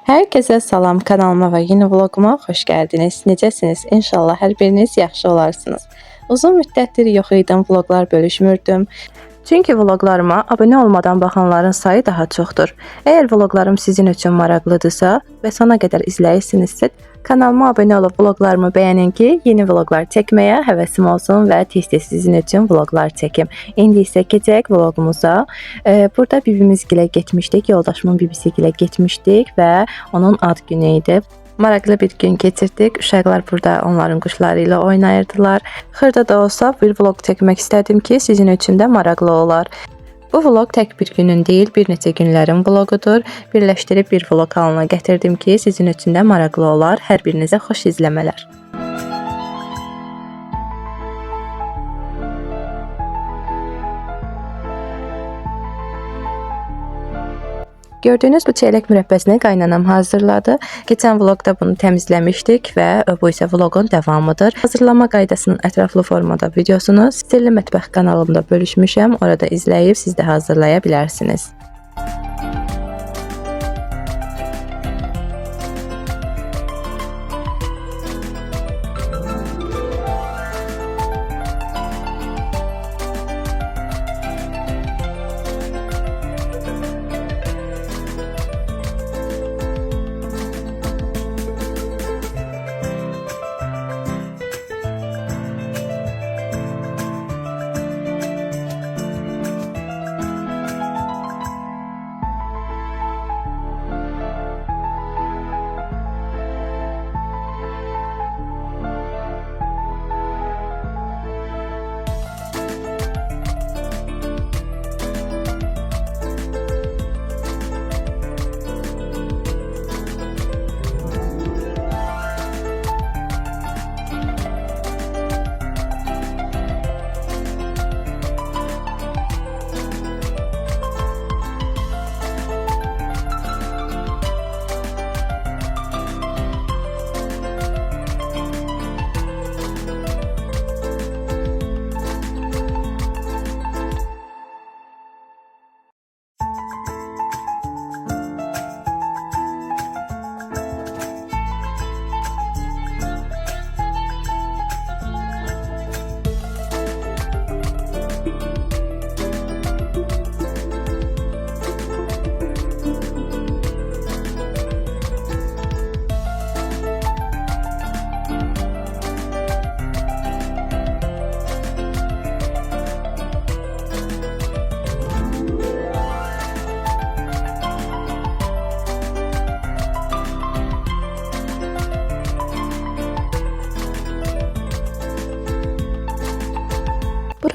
Herkese salam, kanalıma ve yeni vloguma hoş geldiniz. Necəsiniz? İnşallah hər biriniz yaxşı olarsınız. Uzun müddətdir yox idim, vloglar bölüşmürdüm. Çünki vloglarıma abone olmadan baxanların sayı daha çoxdur. Əgər vloglarım sizin üçün maraqlıdırsa və sona qədər izləyirsinizsə, kanalıma abone olub vloglarımı bəyənin ki, yeni vloglar çəkməyə həvəsim olsun və tez-tez sizin üçün vloglar çəkim. İndi isə keçək vlogumuza. Burada bibimizgilə getmişdik, yoldaşımın bibisigilə getmişdik və onun ad günü idi. Maraqlı bir gün keçirdik. Uşaqlar burada onların quşları ilə oynayırdılar. Xırda da olsa bir vlog çəkmək istədim ki, sizin üçün də maraqlı olar. Bu vlog tək bir günün deyil, bir neçə günlərin vlogudur. Birləşdirib bir vlog halına gətirdim ki, sizin üçün də maraqlı olar. Hər birinizə xoş izləmələr. Gördüyünüz bu çeyrək mürəbbəsini qaynanam hazırladı. Keçən vlogda bunu təmizləmişdik və bu isə vlogun davamıdır. Hazırlama qaydasının ətraflı formada videosunu Sirli Mətbəx kanalımda bölüşmüşəm. Orada izləyib siz də hazırlaya bilərsiniz.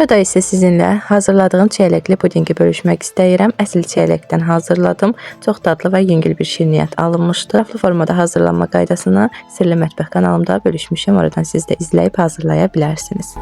Burada isə sizinlə hazırladığım çeyrəkli pudingi bölüşmək istəyirəm. Əsl çeyrəkdən hazırladım. Çox dadlı və yüngül bir şirniyyat alınmışdı. Raflı formada hazırlanma qaydasını Sirli Mətbəx kanalımda bölüşmüşəm. Oradan siz də izləyib hazırlaya bilərsiniz.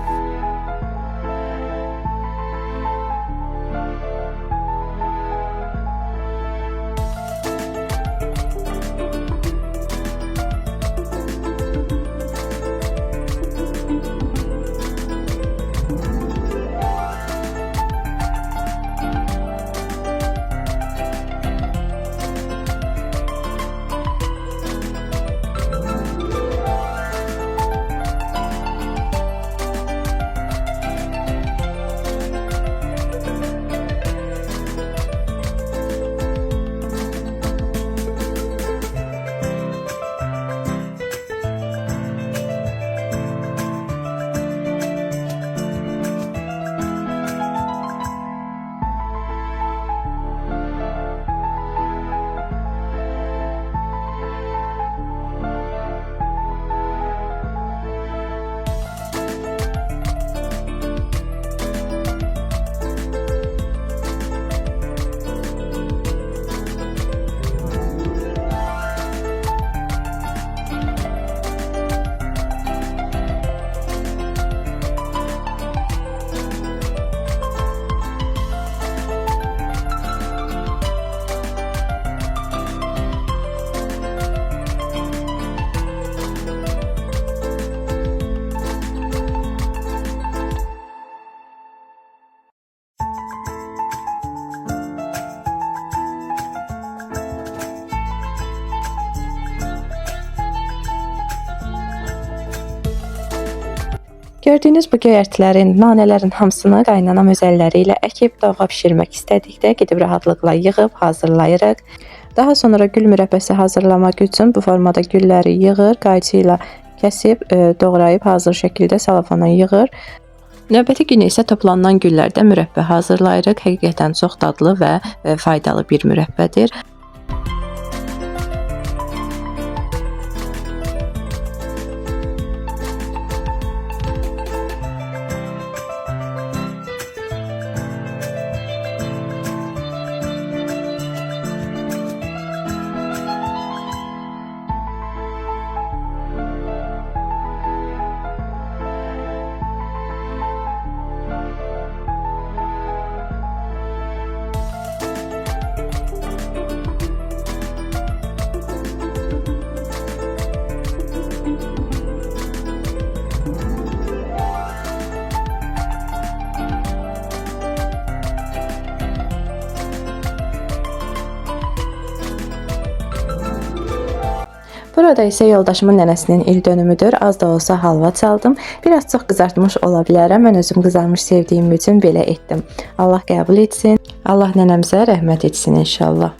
Gördüyünüz bu göyərtilərin, nanələrin hamısını qaynanam öz əlləri ilə əkib dovğa bişirmək istədikdə gedib rahatlıqla yığıb hazırlayırıq. Daha sonra gül mürəbbəsi hazırlamaq üçün bu formada gülləri yığır, qayçı ilə kəsib, doğrayıb hazır şəkildə salafana yığır. Növbəti gün isə toplanan güllərdən mürəbbə hazırlayırıq. Həqiqətən çox dadlı və faydalı bir mürəbbədir. Burada isə yoldaşımın nənəsinin il dönümüdür. Az da olsa halva çaldım. Biraz çox qızartmış ola bilərəm. Mən özüm qızarmış sevdiyim üçün belə etdim. Allah qəbul etsin. Allah nənəmizə rəhmət etsin inşallah.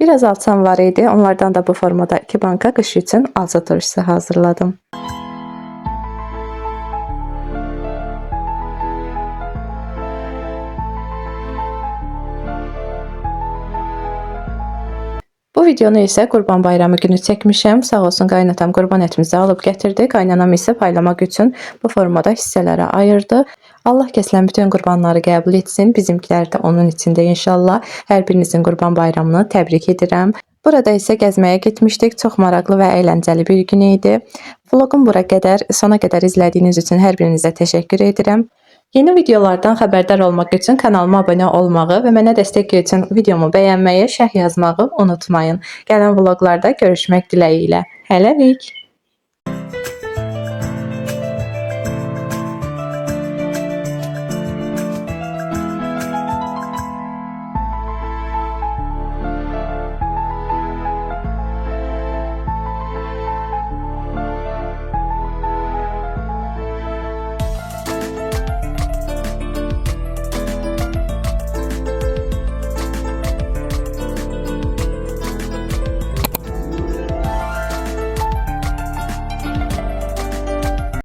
Biraz alçam var idi. Onlardan da bu formada 2 banka qış üçün alça turşusu hazırladım. Bu videonu isə Qurban Bayramı günü çəkmişəm. Sağ olsun qaynatam qurban etimizi alıb gətirdi. Qaynanam isə paylamaq üçün bu formada hissələrə ayırdı. Allah kəsilən bütün qurbanları qəbul etsin. Bizimkiləri də onun içində inşallah. Hər birinizin Qurban Bayramını təbrik edirəm. Burada isə gəzməyə getmişdik. Çox maraqlı və əyləncəli bir gün idi. Vloqum bura qədər, sona qədər izlədiyiniz üçün hər birinizə təşəkkür edirəm. Yeni videolardan xəbərdar olmaq üçün kanalıma abunə olmağı və mənə dəstək üçün videomu bəyənməyi, şərh yazmağı unutmayın. Gələn vloqlarda görüşmək diləyi ilə. Hələlik.